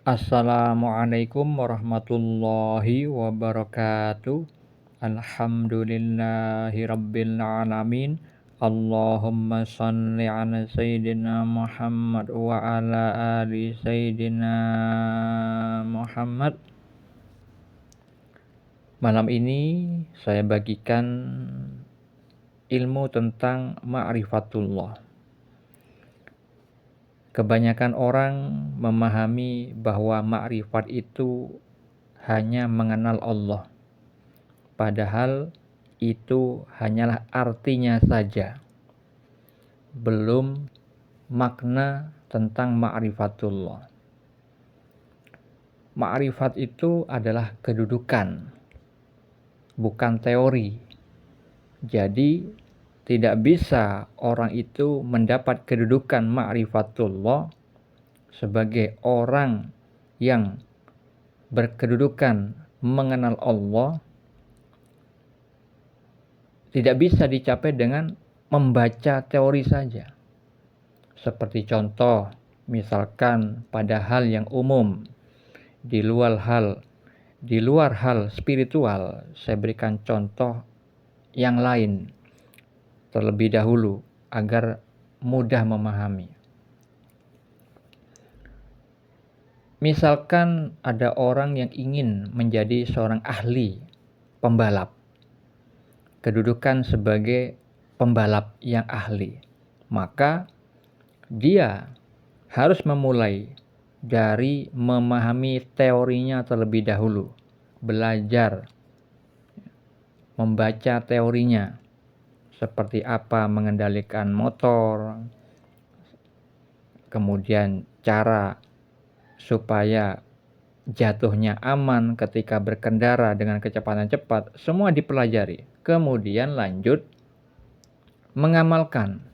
Assalamualaikum warahmatullahi wabarakatuh. Alhamdulillahi rabbil alamin. Allahumma shalli ala sayyidina Muhammad wa ala ali sayyidina Muhammad. Malam ini saya bagikan ilmu tentang ma'rifatullah. Kebanyakan orang memahami bahwa ma'rifat itu hanya mengenal Allah. Padahal itu hanyalah artinya saja. Belum makna tentang ma'rifatullah. Ma'rifat itu adalah kedudukan, bukan teori. Jadi tidak bisa orang itu mendapat kedudukan ma'rifatullah sebagai orang yang berkedudukan mengenal Allah, tidak bisa dicapai dengan membaca teori saja. Seperti contoh, misalkan pada hal yang umum, di luar hal spiritual, saya berikan contoh yang lain terlebih dahulu agar mudah memahami. Misalkan ada orang yang ingin menjadi seorang ahli pembalap, kedudukan sebagai pembalap yang ahli, maka dia harus memulai dari memahami teorinya terlebih dahulu, belajar membaca teorinya, seperti apa mengendalikan motor, kemudian cara supaya jatuhnya aman ketika berkendara dengan kecepatan cepat, semua dipelajari. Kemudian lanjut mengamalkan,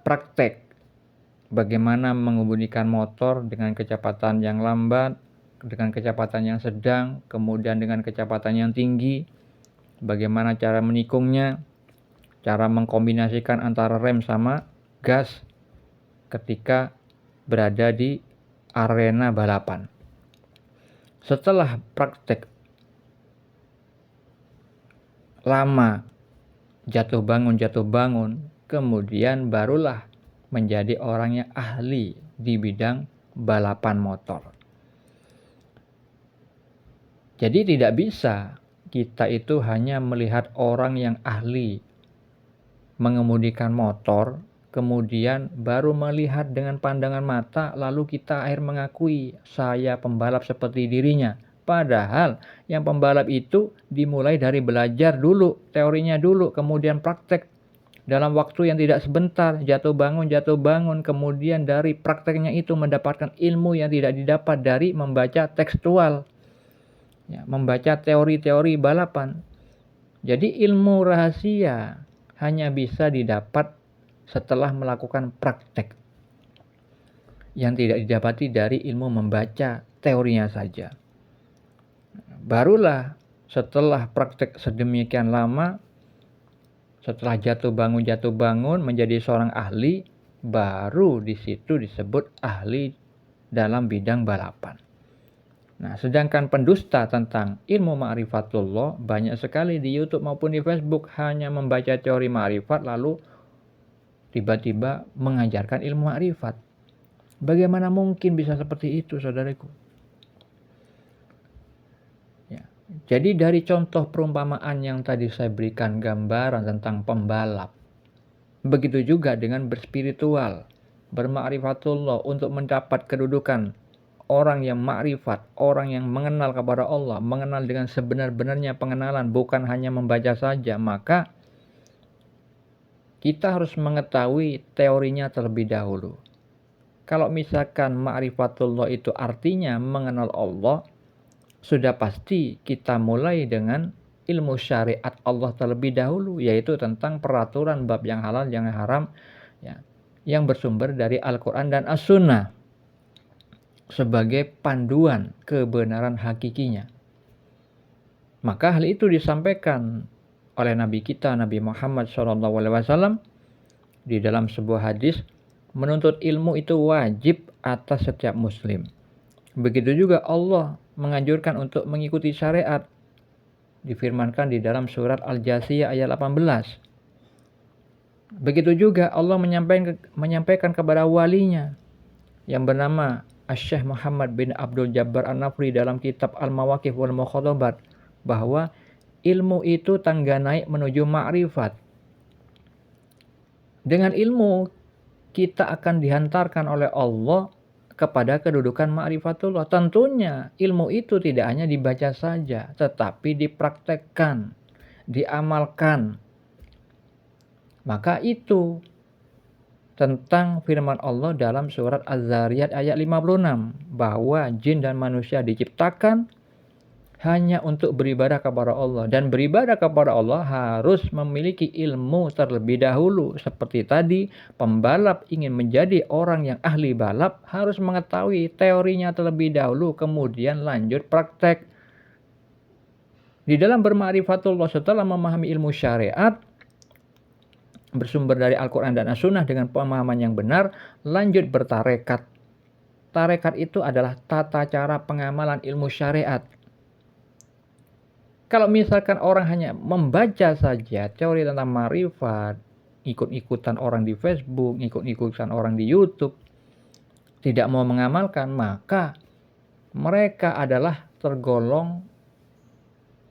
praktek bagaimana mengemudikan motor dengan kecepatan yang lambat, dengan kecepatan yang sedang, kemudian dengan kecepatan yang tinggi, bagaimana cara menikungnya, cara mengkombinasikan antara rem sama gas ketika berada di arena balapan. Setelah praktek lama, jatuh bangun, kemudian barulah menjadi orang yang ahli di bidang balapan motor. Jadi tidak bisa kita itu hanya melihat orang yang ahli mengemudikan motor, kemudian baru melihat dengan pandangan mata, lalu kita akhirnya mengakui saya pembalap seperti dirinya. Padahal yang pembalap itu dimulai dari belajar dulu, teorinya dulu, kemudian praktek dalam waktu yang tidak sebentar, jatuh bangun, kemudian dari prakteknya itu mendapatkan ilmu yang tidak didapat dari membaca tekstual, ya, membaca teori-teori balapan. Jadi ilmu rahasia hanya bisa didapat setelah melakukan praktek yang tidak didapati dari ilmu membaca teorinya saja. Barulah setelah praktek sedemikian lama, setelah jatuh bangun menjadi seorang ahli, baru di situ disebut ahli dalam bidang balapan. Nah, sedangkan pendusta tentang ilmu ma'rifatullah banyak sekali di YouTube maupun di Facebook hanya membaca teori ma'rifat lalu tiba-tiba mengajarkan ilmu ma'rifat. Bagaimana mungkin bisa seperti itu, saudaraku? Ya. Jadi dari contoh perumpamaan yang tadi saya berikan gambaran tentang pembalap, begitu juga dengan berspiritual, berma'rifatullah untuk mendapat kedudukan orang yang ma'rifat, orang yang mengenal kepada Allah, mengenal dengan sebenar-benarnya pengenalan, bukan hanya membaca saja, maka kita harus mengetahui teorinya terlebih dahulu. Kalau misalkan ma'rifatullah itu artinya mengenal Allah, sudah pasti kita mulai dengan ilmu syariat Allah terlebih dahulu, yaitu tentang peraturan bab yang halal, yang haram, ya, yang bersumber dari Al-Quran dan As-Sunnah sebagai panduan kebenaran hakikinya. Maka hal itu disampaikan oleh Nabi kita, Nabi Muhammad SAW, di dalam sebuah hadis, menuntut ilmu itu wajib atas setiap muslim. Begitu juga Allah menganjurkan untuk mengikuti syariat. Difirmankan di dalam surat Al-Jasiyah ayat 18. Begitu juga Allah menyampaikan kepada walinya yang bernama Asy-Syaikh Muhammad bin Abdul Jabbar An-Nafri dalam kitab Al-Mawaqif wal Mukhatabat bahwa ilmu itu tangga naik menuju ma'rifat. Dengan ilmu kita akan dihantarkan oleh Allah kepada kedudukan ma'rifatullah. Tentunya ilmu itu tidak hanya dibaca saja, tetapi dipraktekkan, diamalkan. Maka itu tentang firman Allah dalam surat Az-Zariyat ayat 56 bahwa jin dan manusia diciptakan hanya untuk beribadah kepada Allah, dan beribadah kepada Allah harus memiliki ilmu terlebih dahulu. Seperti tadi, pembalap ingin menjadi orang yang ahli balap harus mengetahui teorinya terlebih dahulu, kemudian lanjut praktek. Di dalam berma'rifatullah setelah memahami ilmu syariat bersumber dari Al-Quran dan As-Sunnah dengan pemahaman yang benar, lanjut bertarekat. Tarekat itu adalah tata cara pengamalan ilmu syariat. Kalau misalkan orang hanya membaca saja teori tentang ma'rifat, ikut-ikutan orang di Facebook, ikut-ikutan orang di YouTube, tidak mau mengamalkan, maka mereka adalah tergolong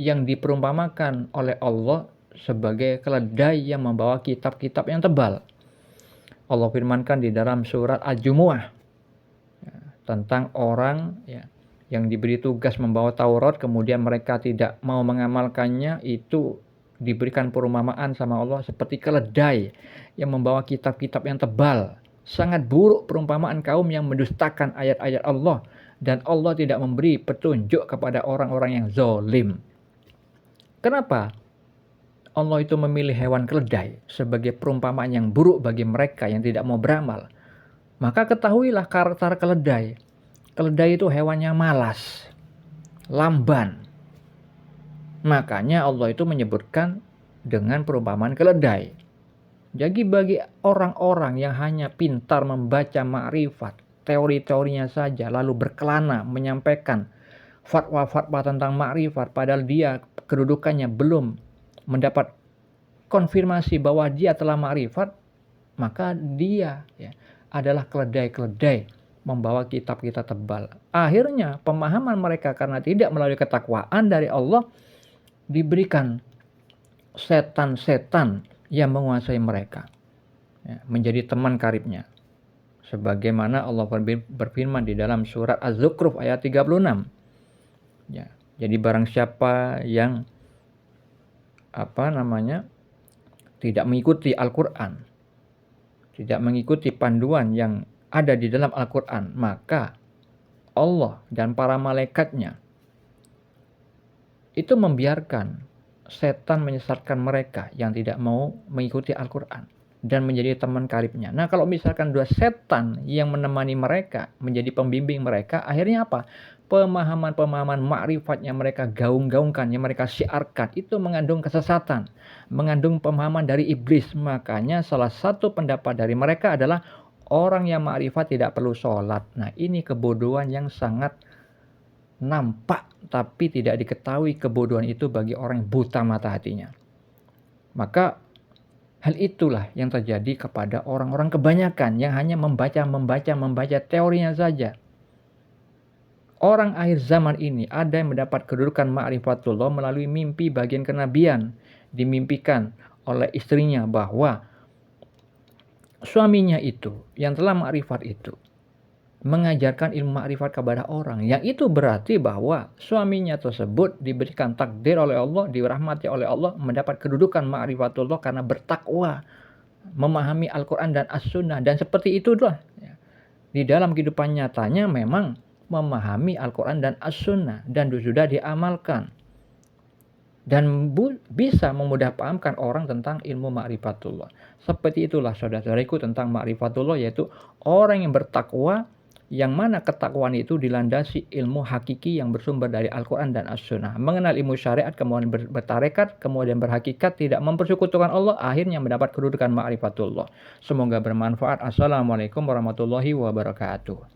yang diperumpamakan oleh Allah sebagai keledai yang membawa kitab-kitab yang tebal. Allah firmankan di dalam surat Al-Jumu'ah tentang orang yang diberi tugas membawa Taurat, kemudian mereka tidak mau mengamalkannya, itu diberikan perumpamaan sama Allah seperti keledai yang membawa kitab-kitab yang tebal. Sangat buruk perumpamaan kaum yang mendustakan ayat-ayat Allah, dan Allah tidak memberi petunjuk kepada orang-orang yang zalim. Kenapa Allah itu memilih hewan keledai sebagai perumpamaan yang buruk bagi mereka yang tidak mau beramal? Maka ketahuilah karakter keledai. Keledai itu hewannya malas, lamban. Makanya Allah itu menyebutkan dengan perumpamaan keledai. Jadi bagi orang-orang yang hanya pintar membaca ma'rifat, teori-teorinya saja, lalu berkelana menyampaikan fatwa-fatwa tentang ma'rifat, padahal dia kedudukannya belum mendapat konfirmasi bahwa dia telah ma'rifat, maka dia adalah keledai-keledai membawa kitab-kitab tebal. Akhirnya pemahaman mereka karena tidak melalui ketakwaan dari Allah, diberikan setan-setan yang menguasai mereka, menjadi teman karibnya. Sebagaimana Allah berfirman di dalam surat Az-Zukhruf ayat 36. Jadi barang siapa yang tidak mengikuti Al-Quran, tidak mengikuti panduan yang ada di dalam Al-Quran, maka Allah dan para malaikatnya itu membiarkan setan menyesatkan mereka yang tidak mau mengikuti Al-Quran dan menjadi teman karibnya. Nah, kalau misalkan dua setan yang menemani mereka, menjadi pembimbing mereka, akhirnya apa? Pemahaman-pemahaman ma'rifatnya mereka gaung-gaungkan, yang mereka syiarkan, itu mengandung kesesatan, mengandung pemahaman dari iblis. Makanya salah satu pendapat dari mereka adalah orang yang ma'rifat tidak perlu sholat. Nah, ini kebodohan yang sangat nampak, tapi tidak diketahui kebodohan itu bagi orang yang buta mata hatinya. Maka hal itulah yang terjadi kepada orang-orang kebanyakan yang hanya membaca teorinya saja. Orang akhir zaman ini ada yang mendapat kedudukan ma'rifatullah melalui mimpi bagian kenabian. Dimimpikan oleh istrinya bahwa suaminya itu yang telah ma'rifat itu mengajarkan ilmu ma'rifat kepada orang. Yang itu berarti bahwa suaminya tersebut diberikan takdir oleh Allah, dirahmati oleh Allah, mendapat kedudukan ma'rifatullah karena bertakwa, memahami Al-Quran dan As-Sunnah. Dan seperti itulah di dalam kehidupan nyatanya memang memahami Al-Quran dan As-Sunnah dan sudah diamalkan. Dan bisa memudah pahamkan orang tentang ilmu ma'rifatullah. Seperti itulah saudara-saudariku tentang ma'rifatullah, yaitu orang yang bertakwa, yang mana ketakwaan itu dilandasi ilmu hakiki yang bersumber dari Al-Quran dan As-Sunnah. Mengenal ilmu syariat, kemudian bertarekat, kemudian berhakikat, tidak mempersekutukan Allah, akhirnya mendapat kedudukan ma'rifatullah. Semoga bermanfaat. Assalamualaikum warahmatullahi wabarakatuh.